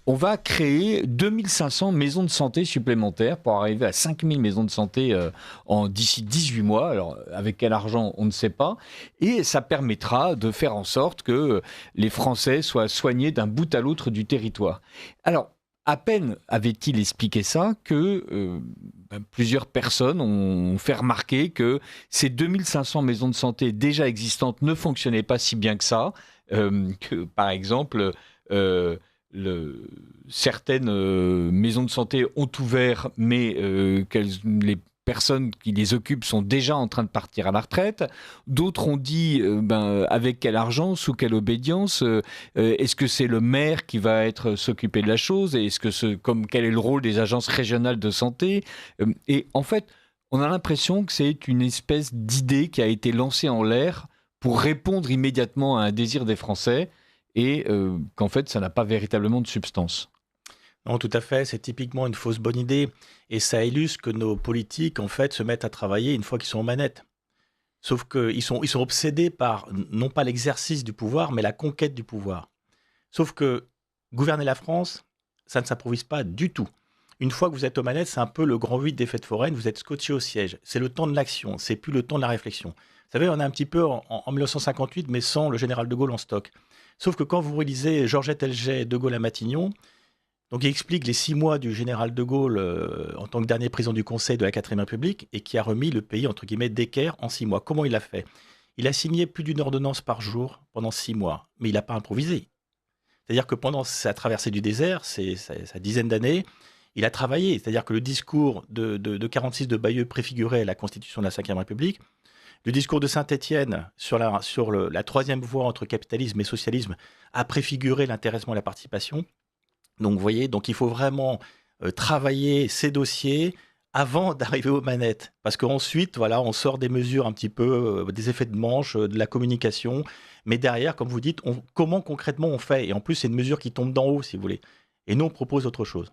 On va créer 2500 maisons de santé supplémentaires pour arriver à 5000 maisons de santé d'ici 18 mois. Alors, avec quel argent, on ne sait pas. Et ça permettra de faire en sorte que les Français soient soignés d'un bout à l'autre du territoire. Alors, à peine avait-il expliqué ça que plusieurs personnes ont fait remarquer que ces 2500 maisons de santé déjà existantes ne fonctionnaient pas si bien que ça. Que, par exemple... euh, certaines maisons de santé ont ouvert, mais les personnes qui les occupent sont déjà en train de partir à la retraite. D'autres ont dit avec quel argent, sous quelle obédience, est-ce que c'est le maire qui va s'occuper de la chose, et quel est le rôle des agences régionales de santé. Et en fait, on a l'impression que c'est une espèce d'idée qui a été lancée en l'air pour répondre immédiatement à un désir des Français, et qu'en fait, ça n'a pas véritablement de substance. Non, tout à fait, c'est typiquement une fausse bonne idée. Et ça illustre que nos politiques, en fait, se mettent à travailler une fois qu'ils sont aux manettes. Sauf qu'ils sont obsédés par, non pas l'exercice du pouvoir, mais la conquête du pouvoir. Sauf que gouverner la France, ça ne s'improvise pas du tout. Une fois que vous êtes aux manettes, c'est un peu le grand 8 des fêtes foraines, vous êtes scotché au siège. C'est le temps de l'action, c'est plus le temps de la réflexion. Vous savez, on est un petit peu en 1958, mais sans le général de Gaulle en stock. Sauf que quand vous relisez Georgette Helget, De Gaulle à Matignon, donc il explique les 6 mois du général de Gaulle en tant que dernier président du Conseil de la 4ème République et qui a remis le pays, entre guillemets, d'équerre en 6 mois. Comment il a fait? Il a signé plus d'une ordonnance par jour pendant 6 mois, mais il n'a pas improvisé. C'est-à-dire que pendant sa traversée du désert, sa dizaine d'années, il a travaillé. C'est-à-dire que le discours de 46 de Bayeux préfigurait la constitution de la 5ème République. Le discours de Saint-Étienne sur la troisième voie entre capitalisme et socialisme a préfiguré l'intéressement et la participation. Donc, vous voyez, donc il faut vraiment travailler ces dossiers avant d'arriver aux manettes. Parce qu'ensuite, voilà, on sort des mesures un petit peu, des effets de manche, de la communication. Mais derrière, comme vous dites, comment concrètement on fait? Et en plus, c'est une mesure qui tombe d'en haut, si vous voulez. Et nous, on propose autre chose.